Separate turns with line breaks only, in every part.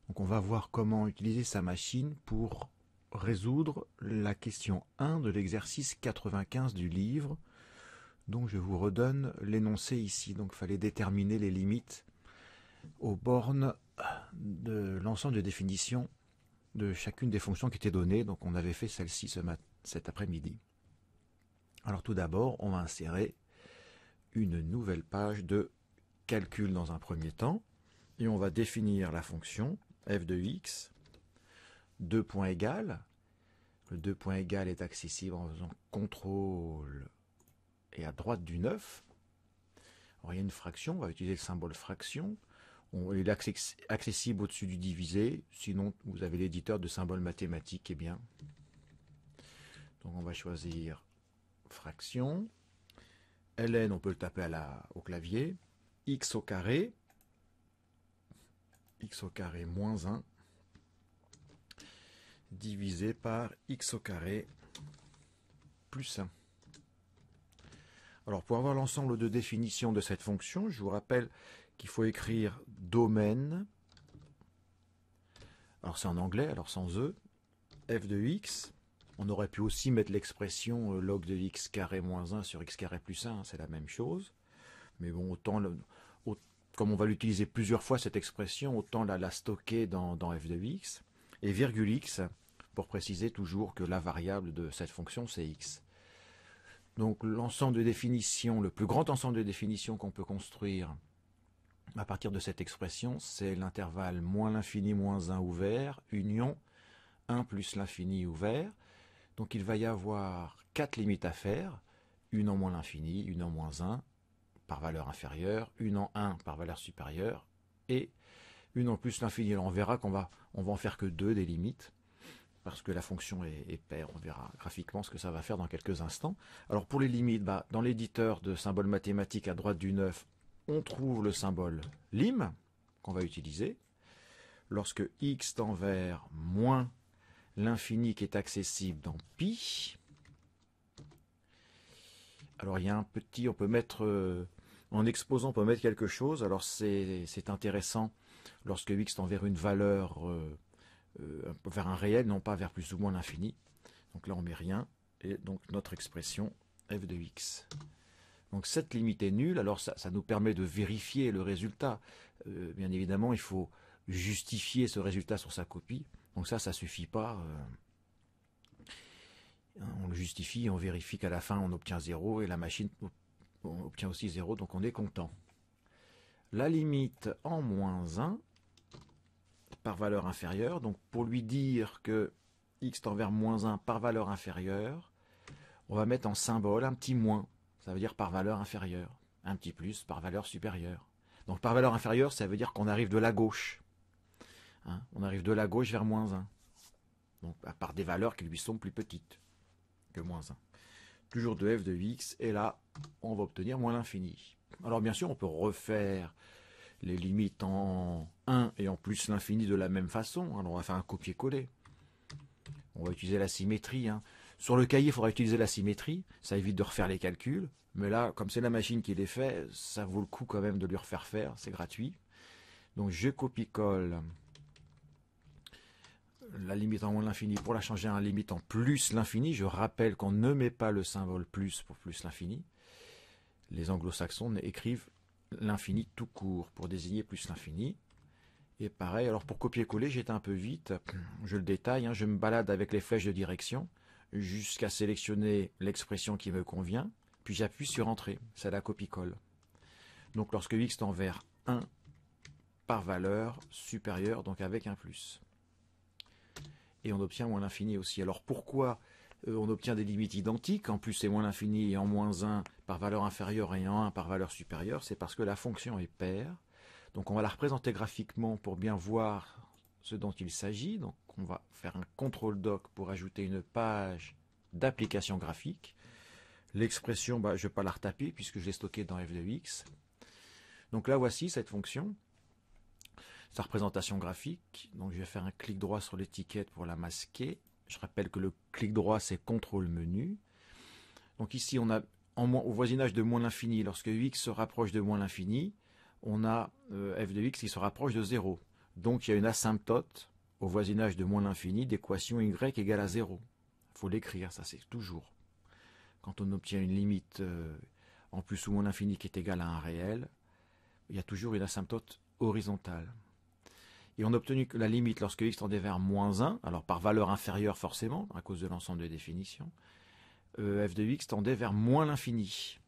Donc on va voir comment utiliser sa machine pour résoudre la question 1 de l'exercice 95 du livre. Donc je vous redonne l'énoncé ici. Donc il fallait déterminer les limites aux bornes de l'ensemble de définitions de chacune des fonctions qui étaient données. Donc on avait fait celle-ci cet après-midi. Alors tout d'abord, on va insérer une nouvelle page de calcul dans un premier temps. Et on va définir la fonction f de x, 2 points égal. Le 2 points égal est accessible en faisant CTRL et à droite du 9. Alors il y a une fraction, on va utiliser le symbole fraction. Il est accessible au-dessus du divisé, sinon vous avez l'éditeur de symboles mathématiques, et bien. Donc on va choisir fraction. ln, on peut le taper au clavier. X au carré moins 1 divisé par x au carré plus 1. Alors pour avoir l'ensemble de définitions de cette fonction, je vous rappelle qu'il faut écrire domaine, alors c'est en anglais, alors sans E, f de x. On aurait pu aussi mettre l'expression log de x carré moins 1 sur x carré plus 1, c'est la même chose. Mais bon, comme on va l'utiliser plusieurs fois cette expression, autant la stocker dans f de x. Et virgule x, pour préciser toujours que la variable de cette fonction, c'est x. Donc l'ensemble de définitions, le plus grand ensemble de définitions qu'on peut construire à partir de cette expression, c'est l'intervalle moins l'infini moins 1 ouvert, union 1 plus l'infini ouvert. Donc il va y avoir 4 limites à faire, une en moins l'infini, une en moins 1, par valeur inférieure, une en 1 par valeur supérieure, et une en plus l'infini. On verra qu'on va en faire que 2 des limites, parce que la fonction est paire. On verra graphiquement ce que ça va faire dans quelques instants. Alors pour les limites, dans l'éditeur de symboles mathématiques à droite du 9, on trouve le symbole lim, qu'on va utiliser. Lorsque x tend vers moins l'infini qui est accessible dans pi, alors il y a un petit, on peut mettre... En exposant, on peut mettre quelque chose. Alors c'est intéressant lorsque x tend vers une valeur, vers un réel, non pas vers plus ou moins l'infini. Donc là on met rien. Et donc notre expression f de x. Donc cette limite est nulle. Alors ça nous permet de vérifier le résultat. Bien évidemment, il faut justifier ce résultat sur sa copie. Donc ça ne suffit pas. On le justifie, on vérifie qu'à la fin on obtient 0 et la machine on obtient aussi 0, donc on est content. La limite en moins 1 par valeur inférieure, donc pour lui dire que x tend vers moins 1 par valeur inférieure, on va mettre en symbole un petit moins, ça veut dire par valeur inférieure, un petit plus par valeur supérieure. Donc par valeur inférieure, ça veut dire qu'on arrive de la gauche. On arrive de la gauche vers moins 1. Donc par des valeurs qui lui sont plus petites que moins 1. Toujours de f de x, et là, on va obtenir moins l'infini. Alors bien sûr, on peut refaire les limites en 1 et en plus l'infini de la même façon. Alors on va faire un copier-coller. On va utiliser la symétrie. Sur le cahier, il faudra utiliser la symétrie. Ça évite de refaire les calculs. Mais là, comme c'est la machine qui les fait, ça vaut le coup quand même de lui refaire faire. C'est gratuit. Donc je copie-colle la limite en moins l'infini pour la changer à la limite en plus l'infini. Je rappelle qu'on ne met pas le symbole plus pour plus l'infini. Les anglo-saxons écrivent l'infini tout court pour désigner plus l'infini. Et pareil, alors pour copier-coller, j'étais un peu vite, je le détaille, je me balade avec les flèches de direction jusqu'à sélectionner l'expression qui me convient, puis j'appuie sur Entrée, c'est la copie-colle. Donc lorsque x tend vers 1 par valeur supérieure, donc avec un plus. Et on obtient moins l'infini aussi. Alors pourquoi on obtient des limites identiques, en plus et moins l'infini et en moins 1 par valeur inférieure et en 1 par valeur supérieure? C'est parce que la fonction est paire. Donc on va la représenter graphiquement pour bien voir ce dont il s'agit. Donc on va faire un CTRL doc pour ajouter une page d'application graphique. L'expression, je ne vais pas la retaper puisque je l'ai stockée dans f de x. Donc là voici cette fonction. Sa représentation graphique, donc je vais faire un clic droit sur l'étiquette pour la masquer. Je rappelle que le clic droit c'est CTRL menu. Donc ici on a au voisinage de moins l'infini, lorsque x se rapproche de moins l'infini, on a f de x qui se rapproche de 0. Donc il y a une asymptote au voisinage de moins l'infini d'équation y égale à 0. Il faut l'écrire, ça c'est toujours. Quand on obtient une limite en plus ou moins l'infini qui est égale à un réel, il y a toujours une asymptote horizontale. Et on a obtenu que la limite lorsque x tendait vers moins 1, alors par valeur inférieure forcément, à cause de l'ensemble des définitions, f de x tendait vers moins l'infini.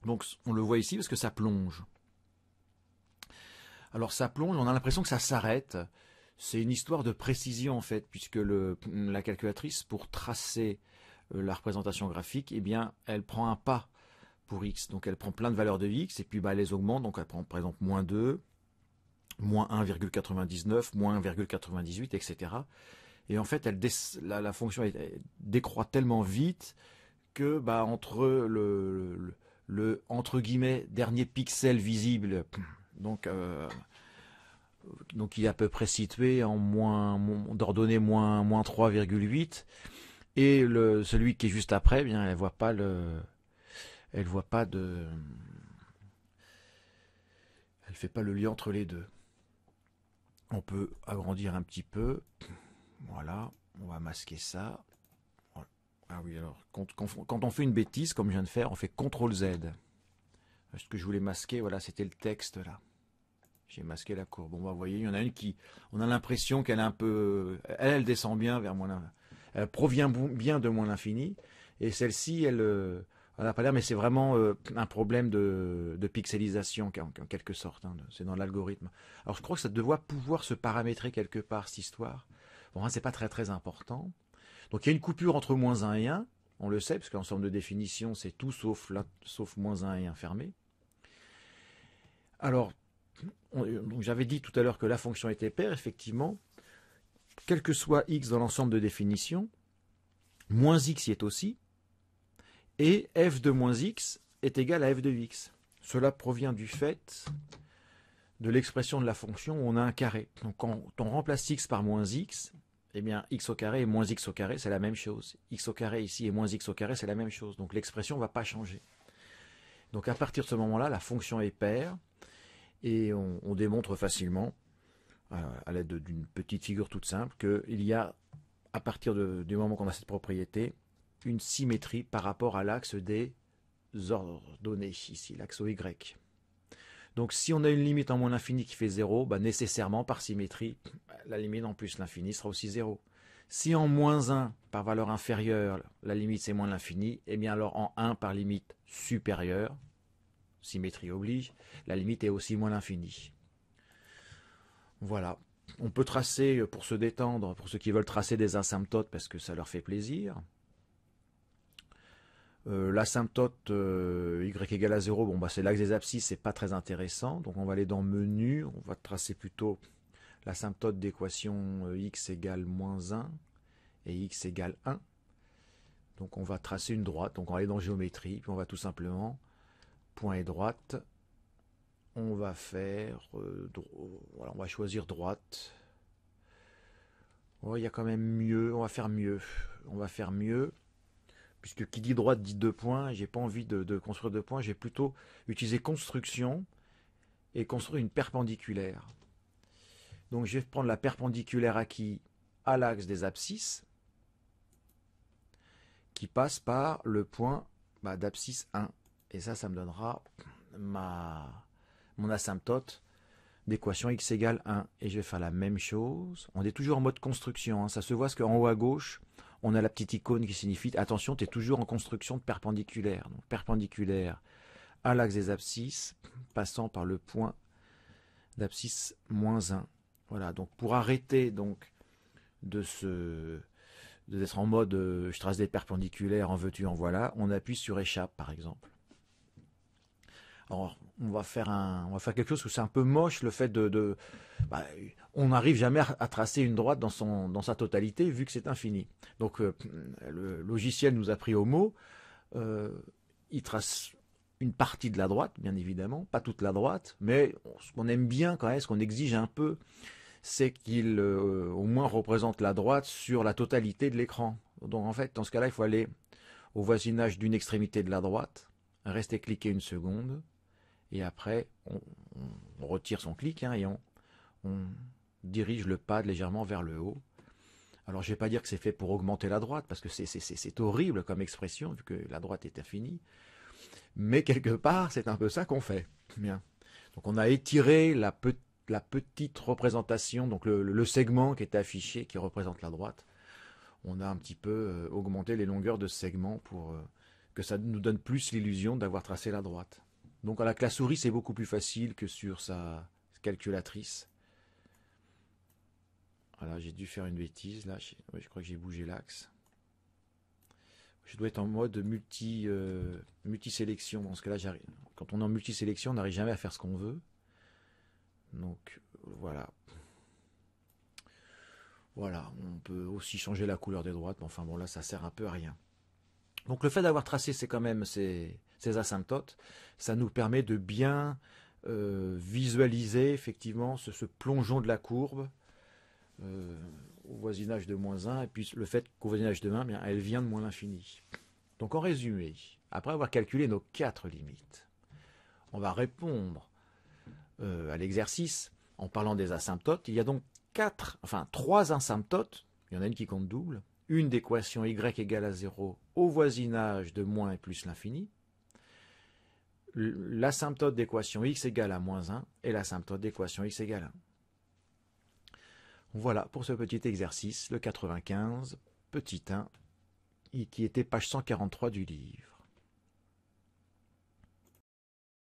Donc on le voit ici parce que ça plonge. Alors ça plonge, on a l'impression que ça s'arrête. C'est une histoire de précision en fait, puisque la calculatrice, pour tracer la représentation graphique, eh bien, elle prend un pas pour x. Donc elle prend plein de valeurs de x, et puis elle les augmente. Donc elle prend par exemple moins 2, moins 1,99, moins 1,98, etc. Et en fait, la fonction décroît tellement vite que entre le entre guillemets dernier pixel visible, donc il est à peu près situé en d'ordonnée moins 3,8, et celui qui est juste après, eh bien elle voit pas elle fait pas le lien entre les deux. On peut agrandir un petit peu. Voilà, on va masquer ça. Ah oui, alors, quand on fait une bêtise, comme je viens de faire, on fait CTRL Z. Ce que je voulais masquer, voilà, c'était le texte là. J'ai masqué la courbe. Bon, bah, vous voyez, il y en a une on a l'impression qu'elle est un peu... Elle descend bien vers moins l'infini. Elle provient bien de moins l'infini. Et celle-ci, elle n'a pas l'air, mais c'est vraiment un problème de pixelisation, en quelque sorte. Hein, c'est dans l'algorithme. Alors, je crois que ça doit pouvoir se paramétrer quelque part, cette histoire. Bon, hein, c'est pas très très important. Donc, il y a une coupure entre moins 1 et 1. On le sait, parce que l'ensemble de définitions, c'est tout sauf moins 1 et 1 fermé. Alors, j'avais dit tout à l'heure que la fonction était paire, effectivement. Quel que soit x dans l'ensemble de définitions, moins x y est aussi, et f de moins x est égal à f de x. Cela provient du fait de l'expression de la fonction où on a un carré. Donc quand on remplace x par moins x, eh bien x au carré et moins x au carré, c'est la même chose. X au carré ici et moins x au carré, c'est la même chose. Donc l'expression ne va pas changer. Donc à partir de ce moment-là, la fonction est paire, et on démontre facilement, à l'aide d'une petite figure toute simple, qu'il y a, à partir du moment qu'on a cette propriété, une symétrie par rapport à l'axe des ordonnées, ici, l'axe OY. Donc si on a une limite en moins l'infini qui fait 0, bah, nécessairement, par symétrie, la limite en plus l'infini sera aussi 0. Si en moins 1, par valeur inférieure, la limite c'est moins l'infini, et bien alors en 1 par limite supérieure, symétrie oblige, la limite est aussi moins l'infini. Voilà. On peut tracer, pour se détendre, pour ceux qui veulent tracer des asymptotes parce que ça leur fait plaisir. L'asymptote y égale à 0, bon, bah, c'est l'axe des abscisses, c'est pas très intéressant. Donc on va aller dans menu, on va tracer plutôt l'asymptote d'équation x égale moins 1 et x égale 1. Donc on va tracer une droite, donc on va aller dans géométrie, puis on va tout simplement, point et droite, on va faire, voilà, on va choisir droite. Oh, il y a quand même mieux, on va faire mieux. Puisque qui dit droite dit 2 points, j'ai pas envie de construire 2 points, j'ai plutôt utilisé construction et construire une perpendiculaire. Donc je vais prendre la perpendiculaire acquis à l'axe des abscisses, qui passe par le point d'abscisse 1. Et ça me donnera mon asymptote d'équation x égale 1. Et je vais faire la même chose. On est toujours en mode construction, hein. Ça se voit parce qu'en haut à gauche, on a la petite icône qui signifie, attention, tu es toujours en construction de perpendiculaire. Donc perpendiculaire à l'axe des abscisses, passant par le point d'abscisse moins 1. Voilà, donc pour arrêter donc d'être en mode je trace des perpendiculaires, en veux-tu, en voilà, on appuie sur échappe par exemple. Alors, on va faire quelque chose où c'est un peu moche, le fait on n'arrive jamais à tracer une droite dans sa totalité, vu que c'est infini. Donc, le logiciel nous a pris au mot. Il trace une partie de la droite, bien évidemment, pas toute la droite, mais ce qu'on aime bien quand même, ce qu'on exige un peu, c'est qu'il au moins représente la droite sur la totalité de l'écran. Donc, en fait, dans ce cas-là, il faut aller au voisinage d'une extrémité de la droite, rester cliqué une seconde, et après, on retire son clic, hein, et on dirige le pad légèrement vers le haut. Alors je ne vais pas dire que c'est fait pour augmenter la droite, parce que c'est horrible comme expression, vu que la droite est infinie. Mais quelque part, c'est un peu ça qu'on fait. Bien. Donc on a étiré la petite représentation, donc le segment qui est affiché, qui représente la droite. On a un petit peu augmenté les longueurs de ce segment pour que ça nous donne plus l'illusion d'avoir tracé la droite. Donc avec la souris, c'est beaucoup plus facile que sur sa calculatrice. Voilà, j'ai dû faire une bêtise là, je crois que j'ai bougé l'axe. Je dois être en mode multi-sélection. Dans ce cas-là, quand on est en multi-sélection, on n'arrive jamais à faire ce qu'on veut. Donc voilà. Voilà, on peut aussi changer la couleur des droites, mais enfin bon là ça sert un peu à rien. Donc le fait d'avoir tracé quand même ces asymptotes, ça nous permet de bien visualiser effectivement ce plongeon de la courbe au voisinage de moins 1, et puis le fait qu'au voisinage de 1, bien, elle vient de moins l'infini. Donc en résumé, après avoir calculé nos 4 limites, on va répondre à l'exercice en parlant des asymptotes. Il y a donc 3 asymptotes, il y en a une qui compte double, une d'équation y égale à 0 au voisinage de moins et plus l'infini, l'asymptote d'équation x égale à moins 1 et l'asymptote d'équation x égale 1. Voilà pour ce petit exercice, le 95, petit 1, qui était page 143 du livre.